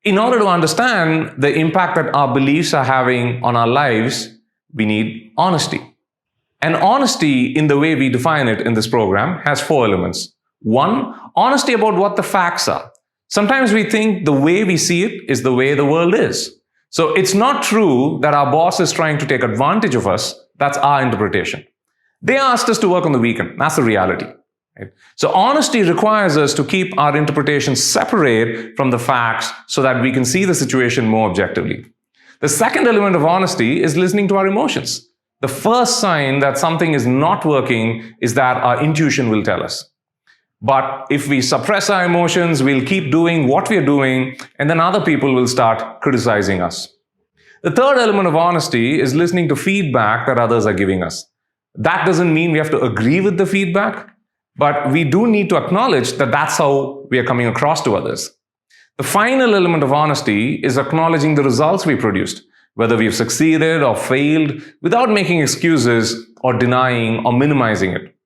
In order to understand the impact that our beliefs are having on our lives, we need honesty. And honesty, in the way we define it in this program, has 4 elements. 1, honesty about what the facts are. Sometimes we think the way we see it is the way the world is. So it's not true that our boss is trying to take advantage of us. That's our interpretation. They asked us to work on the weekend. That's the reality. Right? So honesty requires us to keep our interpretations separate from the facts so that we can see the situation more objectively. The second element of honesty is listening to our emotions. The first sign that something is not working is that our intuition will tell us. But if we suppress our emotions, we'll keep doing what we're doing, and then other people will start criticizing us. The third element of honesty is listening to feedback that others are giving us. That doesn't mean we have to agree with the feedback, but we do need to acknowledge that that's how we are coming across to others. The final element of honesty is acknowledging the results we produced, whether we've succeeded or failed, without making excuses or denying or minimizing it.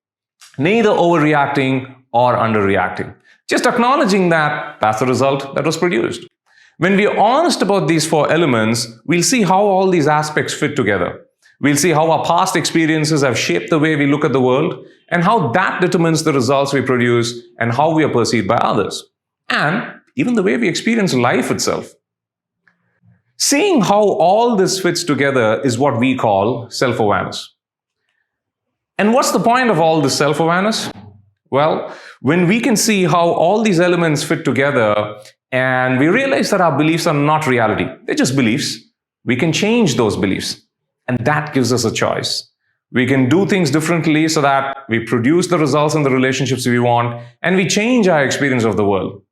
Neither overreacting or underreacting. Just acknowledging that that's the result that was produced. When we are honest about these 4 elements, we'll see how all these aspects fit together. We'll see how our past experiences have shaped the way we look at the world, and how that determines the results we produce and how we are perceived by others, and even the way we experience life itself. Seeing how all this fits together is what we call self-awareness. And what's the point of all this self-awareness? Well, when we can see how all these elements fit together and we realize that our beliefs are not reality, they're just beliefs, we can change those beliefs. And that gives us a choice. We can do things differently so that we produce the results and the relationships we want, and we change our experience of the world.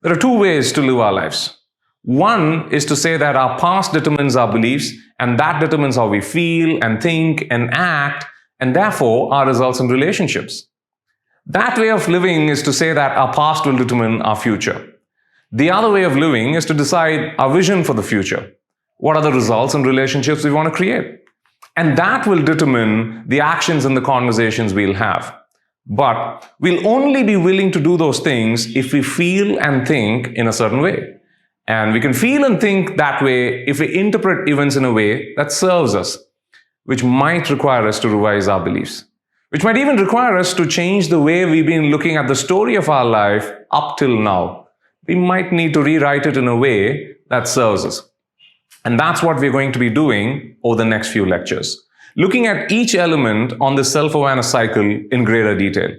There are 2 ways to live our lives. One is to say that our past determines our beliefs, and that determines how we feel and think and act, and therefore our results and relationships. That way of living is to say that our past will determine our future. The other way of living is to decide our vision for the future. What are the results and relationships we want to create? And that will determine the actions and the conversations we'll have. But we'll only be willing to do those things if we feel and think in a certain way. And we can feel and think that way if we interpret events in a way that serves us, which might require us to revise our beliefs, which might even require us to change the way we've been looking at the story of our life up till now. We might need to rewrite it in a way that serves us. And that's what we're going to be doing over the next few lectures, looking at each element on the self-awareness cycle in greater detail.